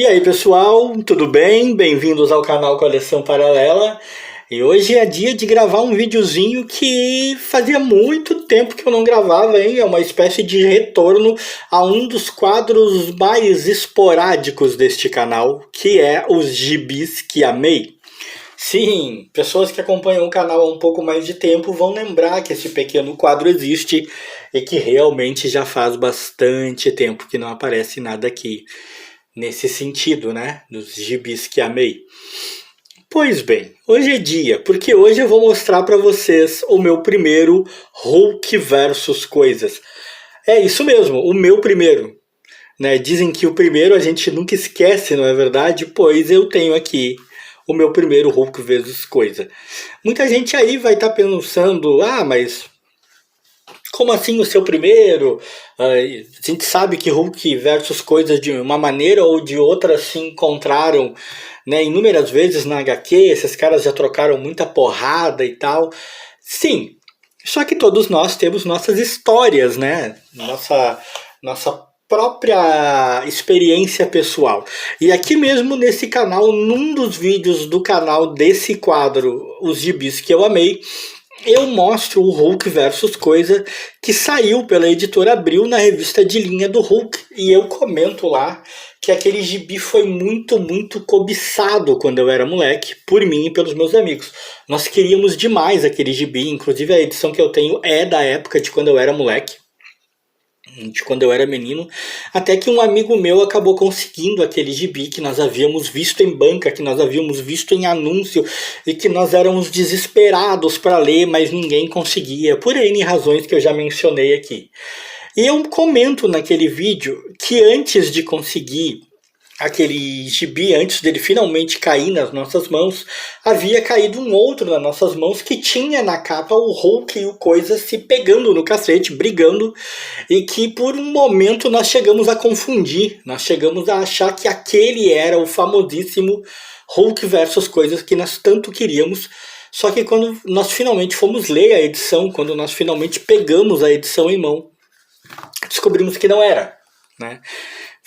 E aí pessoal, tudo bem? Bem-vindos ao canal Coleção Paralela. E hoje é dia de gravar um videozinho que fazia muito tempo que eu não gravava, hein? É uma espécie de retorno a um dos quadros mais esporádicos deste canal, que é os gibis que amei. Sim, pessoas que acompanham o canal há um pouco mais de tempo vão lembrar que esse pequeno quadro existe e que realmente já faz bastante tempo que não aparece nada aqui nesse sentido, né? Dos gibis que amei. Pois bem, hoje é dia, porque hoje eu vou mostrar para vocês o meu primeiro Hulk versus Coisas. É isso mesmo, o meu primeiro. Né? Dizem que o primeiro a gente nunca esquece, não é verdade? Pois eu tenho aqui o meu primeiro Hulk versus Coisa. Muita gente aí vai estar pensando, mas como assim o seu primeiro? A gente sabe que Hulk versus Coisas de uma maneira ou de outra se encontraram, né, inúmeras vezes na HQ, esses caras já trocaram muita porrada e tal. Sim, só que todos nós temos nossas histórias, né? Nossa própria experiência pessoal. E aqui mesmo nesse canal, num dos vídeos do canal desse quadro, Os Gibis que eu amei, eu mostro o Hulk versus Coisa, que saiu pela editora Abril na revista de linha do Hulk. E eu comento lá que aquele gibi foi muito cobiçado quando eu era moleque, por mim e pelos meus amigos. Nós queríamos demais aquele gibi, inclusive a edição que eu tenho é da época de quando eu era moleque, de quando eu era menino, até que um amigo meu acabou conseguindo aquele gibi que nós havíamos visto em banca, que nós havíamos visto em anúncio e que nós éramos desesperados para ler, mas ninguém conseguia, por N razões que eu já mencionei aqui. E eu comento naquele vídeo que antes de conseguir aquele gibi, antes dele finalmente cair nas nossas mãos, havia caído um outro nas nossas mãos que tinha na capa o Hulk e o Coisa se pegando no cacete, brigando, e que por um momento nós chegamos a confundir, nós chegamos a achar que aquele era o famosíssimo Hulk versus Coisas que nós tanto queríamos. Só que quando nós finalmente fomos ler a edição, quando nós finalmente pegamos a edição em mão, descobrimos que não era, né?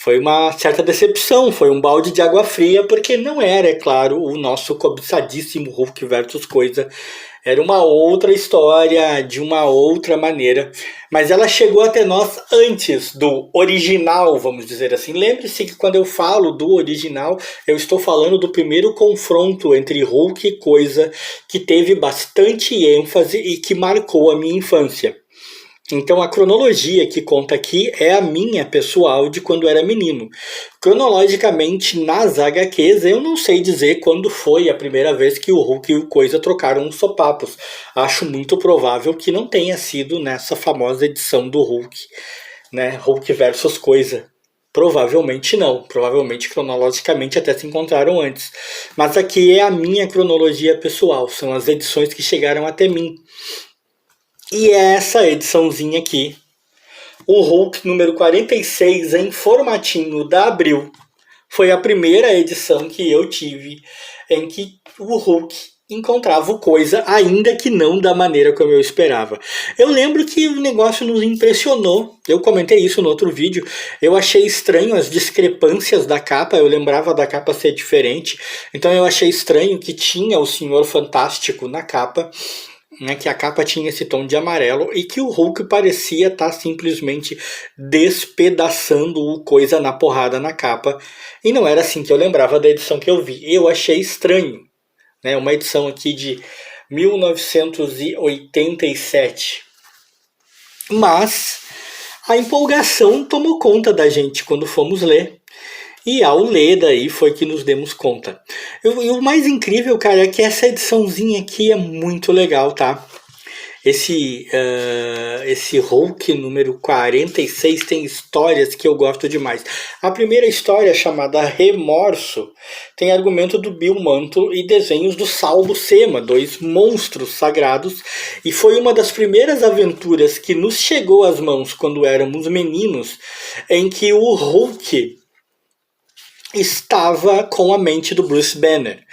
Foi uma certa decepção, foi um balde de água fria, porque não era, é claro, o nosso cobiçadíssimo Hulk versus Coisa. Era uma outra história, de uma outra maneira, mas ela chegou até nós antes do original, vamos dizer assim. Lembre-se que quando eu falo do original, eu estou falando do primeiro confronto entre Hulk e Coisa, que teve bastante ênfase e que marcou a minha infância. Então a cronologia que conta aqui é a minha pessoal de quando era menino. Cronologicamente, nas HQs, eu não sei dizer quando foi a primeira vez que o Hulk e o Coisa trocaram uns sopapos. Acho muito provável que não tenha sido nessa famosa edição do Hulk, né? Hulk versus Coisa. Provavelmente não. Provavelmente, cronologicamente, até se encontraram antes. Mas aqui é a minha cronologia pessoal. São as edições que chegaram até mim. E essa ediçãozinha aqui, o Hulk número 46 em formatinho da Abril, foi a primeira edição que eu tive em que o Hulk encontrava o Coisa, ainda que não da maneira como eu esperava. Eu lembro que o negócio nos impressionou, eu comentei isso no outro vídeo, eu achei estranho as discrepâncias da capa, eu lembrava da capa ser diferente, então eu achei estranho que tinha o Senhor Fantástico na capa, né, que a capa tinha esse tom de amarelo e que o Hulk parecia estar simplesmente despedaçando o Coisa na porrada na capa. E não era assim que eu lembrava da edição que eu vi. Eu achei estranho, né, uma edição aqui de 1987. Mas a empolgação tomou conta da gente quando fomos ler. E ao ler daí foi que nos demos conta. E o mais incrível, cara, é que essa ediçãozinha aqui é muito legal, tá? Esse Hulk número 46 tem histórias que eu gosto demais. A primeira história, chamada Remorso, tem argumento do Bill Mantle e desenhos do Sal Buscema, dois monstros sagrados, e foi uma das primeiras aventuras que nos chegou às mãos quando éramos meninos, em que o Hulk estava com a mente do Bruce Banner.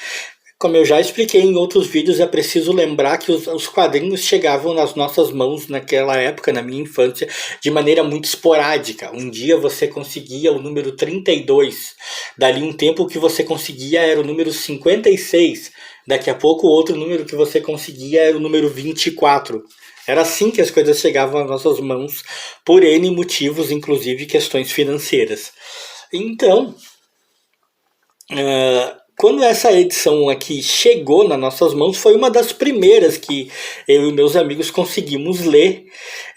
Como eu já expliquei em outros vídeos, é preciso lembrar que os quadrinhos chegavam nas nossas mãos naquela época, na minha infância, de maneira muito esporádica. Um dia você conseguia o número 32, dali um tempo o que você conseguia era o número 56, daqui a pouco o outro número que você conseguia era o número 24. Era assim que as coisas chegavam às nossas mãos, por N motivos, inclusive questões financeiras. Então, quando essa edição aqui chegou nas nossas mãos, foi uma das primeiras que eu e meus amigos conseguimos ler,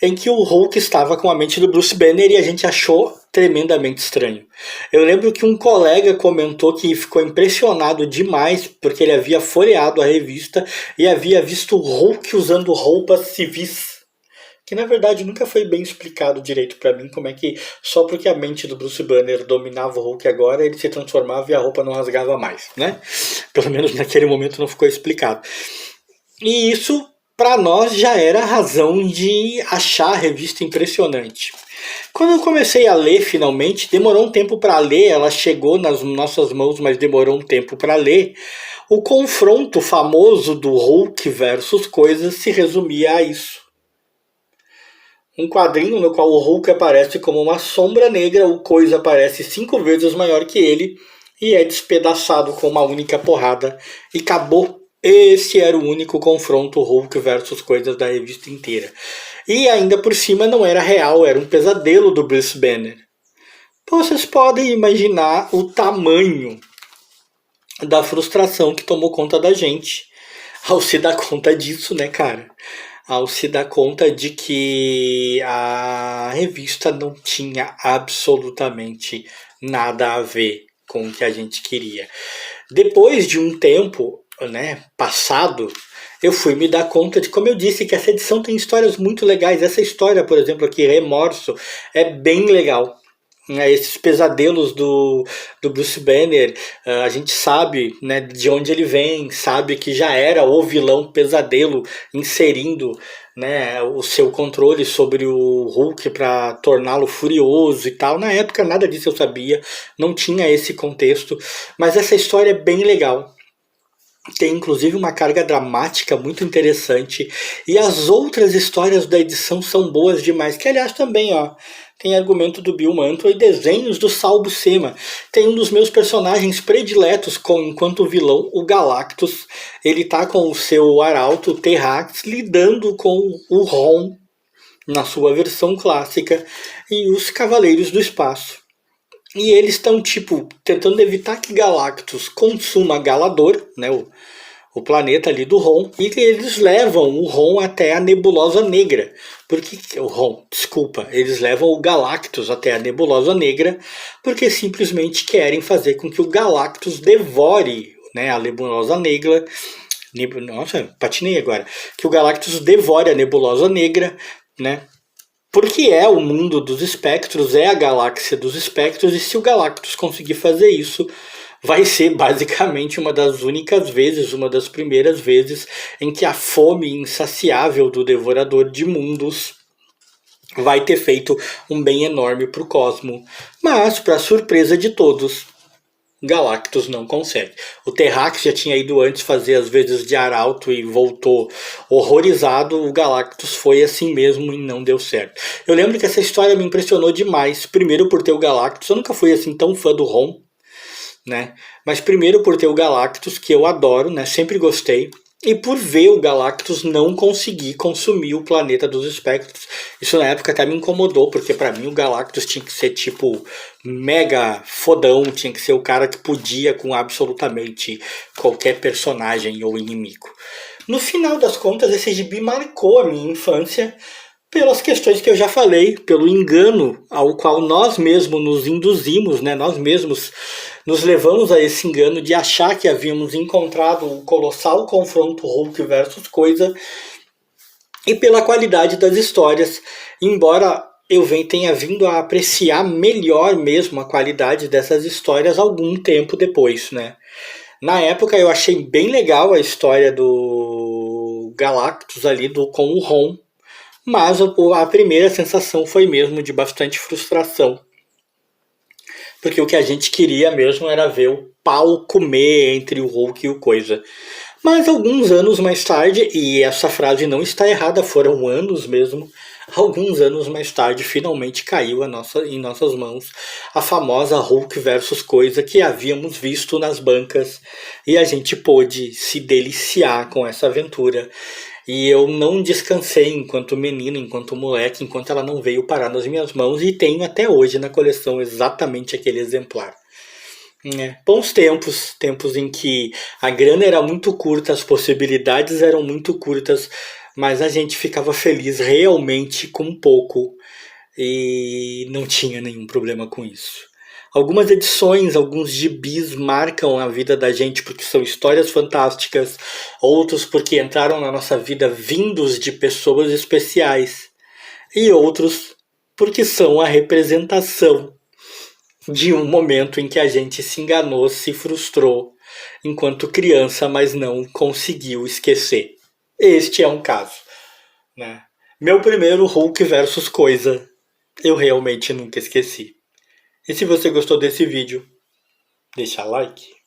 em que o Hulk estava com a mente do Bruce Banner e a gente achou tremendamente estranho. Eu lembro que um colega comentou que ficou impressionado demais porque ele havia folheado a revista e havia visto o Hulk usando roupas civis. Que na verdade nunca foi bem explicado direito pra mim como é que só porque a mente do Bruce Banner dominava o Hulk agora, ele se transformava e a roupa não rasgava mais, né? Pelo menos naquele momento não ficou explicado. E isso pra nós já era a razão de achar a revista impressionante. Quando eu comecei a ler finalmente, demorou um tempo pra ler, ela chegou nas nossas mãos, mas demorou um tempo pra ler. O confronto famoso do Hulk versus coisas se resumia a isso. Um quadrinho no qual o Hulk aparece como uma sombra negra, o Coisa aparece 5 vezes maior que ele e é despedaçado com uma única porrada e acabou. Esse era o único confronto Hulk versus Coisas da revista inteira. E ainda por cima não era real, era um pesadelo do Bruce Banner. Vocês podem imaginar o tamanho da frustração que tomou conta da gente ao se dar conta disso, né, cara? Ao se dar conta de que a revista não tinha absolutamente nada a ver com o que a gente queria. Depois de um tempo, né, passado, eu fui me dar conta de, como eu disse, que essa edição tem histórias muito legais. Essa história, por exemplo, aqui, Remorso, é bem legal. Esses pesadelos do Bruce Banner, a gente sabe, né, de onde ele vem, sabe que já era o vilão pesadelo inserindo, né, o seu controle sobre o Hulk para torná-lo furioso e tal. Na época nada disso eu sabia, não tinha esse contexto, mas essa história é bem legal. Tem inclusive uma carga dramática muito interessante e as outras histórias da edição são boas demais, que aliás também, ó, tem argumento do Bill Mantlo e desenhos do Sal Buscema. Tem um dos meus personagens prediletos enquanto vilão, o Galactus. Ele tá com o seu arauto, o Terrax, lidando com o Ron na sua versão clássica e os Cavaleiros do Espaço. E eles estão, tipo, tentando evitar que Galactus consuma Galador, né, o planeta ali do Ron, e eles levam o Ron até a Nebulosa Negra. Eles levam o Galactus até a Nebulosa Negra, porque simplesmente querem fazer com que o Galactus devore, né, a Nebulosa Negra. Nossa, patinei agora. Que o Galactus devore a Nebulosa Negra, né? Porque é o mundo dos espectros, é a galáxia dos espectros, e se o Galactus conseguir fazer isso, vai ser basicamente uma das únicas vezes, uma das primeiras vezes em que a fome insaciável do devorador de mundos vai ter feito um bem enorme para o cosmo. Mas, para surpresa de todos, Galactus não consegue. O Terrax já tinha ido antes fazer as vezes de arauto e voltou horrorizado. O Galactus foi assim mesmo e não deu certo. Eu lembro que essa história me impressionou demais. Primeiro por ter o Galactus. Eu nunca fui assim tão fã do Ron, né? Mas primeiro por ter o Galactus, que eu adoro, né? Sempre gostei. E por ver o Galactus não conseguir consumir o planeta dos espectros. Isso na época até me incomodou, porque para mim o Galactus tinha que ser tipo mega fodão, tinha que ser o cara que podia com absolutamente qualquer personagem ou inimigo. No final das contas, esse gibi marcou a minha infância pelas questões que eu já falei, pelo engano ao qual nós mesmos nos induzimos, né? Nós mesmos nos levamos a esse engano de achar que havíamos encontrado o colossal confronto Hulk versus Coisa, e pela qualidade das histórias, embora eu tenha vindo a apreciar melhor mesmo a qualidade dessas histórias algum tempo depois, né? Na época eu achei bem legal a história do Galactus ali com o Ron, mas a primeira sensação foi mesmo de bastante frustração porque o que a gente queria mesmo era ver o pau comer entre o Hulk e o Coisa. Mas alguns anos mais tarde, e essa frase não está errada, foram anos mesmo, alguns anos mais tarde finalmente caiu em nossas mãos a famosa Hulk versus Coisa que havíamos visto nas bancas e a gente pôde se deliciar com essa aventura. E eu não descansei enquanto menino, enquanto moleque, enquanto ela não veio parar nas minhas mãos e tenho até hoje na coleção exatamente aquele exemplar. Bons tempos, tempos em que a grana era muito curta, as possibilidades eram muito curtas, mas a gente ficava feliz realmente com pouco e não tinha nenhum problema com isso. Algumas edições, alguns gibis marcam a vida da gente porque são histórias fantásticas, outros porque entraram na nossa vida vindos de pessoas especiais, e outros porque são a representação de um momento em que a gente se enganou, se frustrou enquanto criança, mas não conseguiu esquecer. Este é um caso, né? Meu primeiro Hulk versus Coisa, eu realmente nunca esqueci. E se você gostou desse vídeo, deixa like.